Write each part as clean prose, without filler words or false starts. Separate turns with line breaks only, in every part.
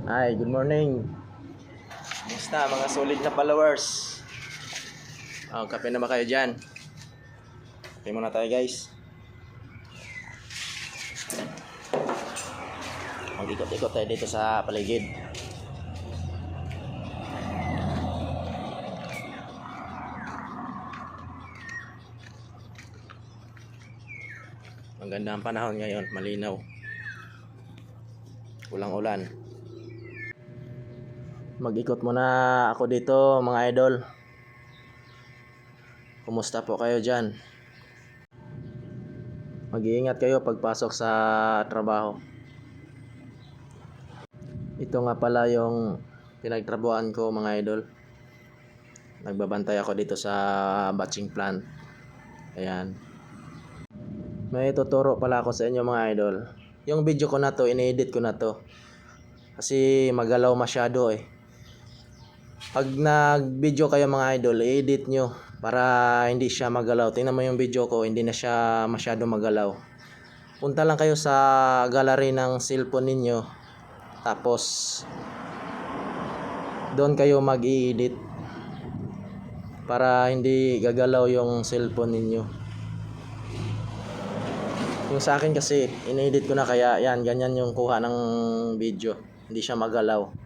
Hi, good morning. Kumusta mga solid na followers? Kape na ba kayo dyan? Kape muna tayo guys. Mag-ikot-ikot tayo dito sa paligid. Maganda ang panahon ngayon, malinaw. Kulang ulan. Mag-ikot muna ako dito mga idol. Kumusta po kayo dyan? Mag-iingat kayo pagpasok sa trabaho. Ito nga pala yung pinagtrabuhan ko mga idol. Nagbabantay ako dito sa batching plant. Ayan. May tuturo pala ako sa inyo mga idol. Yung video ko na to, in-edit ko na to. Kasi magalaw masyado eh. Pag nag-video kayo mga idol, i-edit nyo para hindi siya magalaw. Tingnan mo yung video ko, hindi na siya masyado magalaw. Punta lang kayo sa gallery ng cellphone ninyo. Tapos doon kayo mag-i-edit para hindi gagalaw yung cellphone ninyo. Yung sa akin kasi in-edit ko na, kaya yan, ganyan yung kuha ng video. Hindi siya magalaw.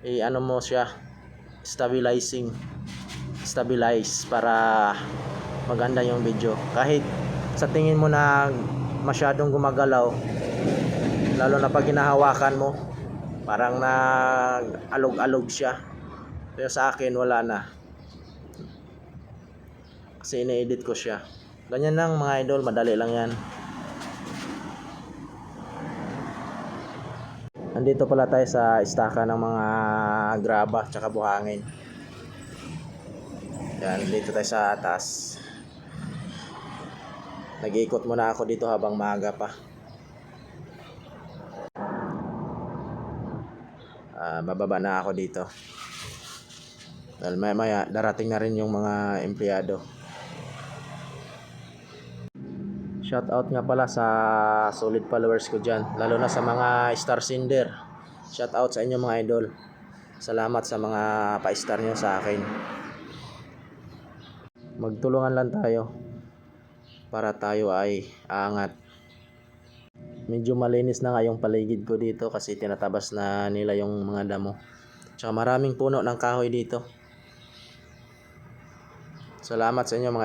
Ano mo siya, stabilize para maganda yung video. Kahit sa tingin mo na masyadong gumagalaw, lalo na pag hinahawakan mo, parang nag-alog-alog siya. Pero sa akin wala na, kasi ine-edit ko siya. Ganyan lang mga idol, madali lang yan. Nandito pala tayo sa istaka ng mga graba tsaka buhangin. Yan, dito tayo sa taas. Nag-iikot muna ako dito habang maaga pa. Bababa na ako dito. Dahil maya darating na rin yung mga empleyado. Shout out nga pala sa solid followers ko dyan, lalo na sa mga star sender. Shout out sa inyo mga idol. Salamat sa mga pa-star nyo sa akin. Magtulungan lang tayo para tayo ay aangat. Medyo malinis na nga yung paligid ko dito kasi tinatabas na nila yung mga damo. Tsaka maraming puno ng kahoy dito. Salamat sa inyo mga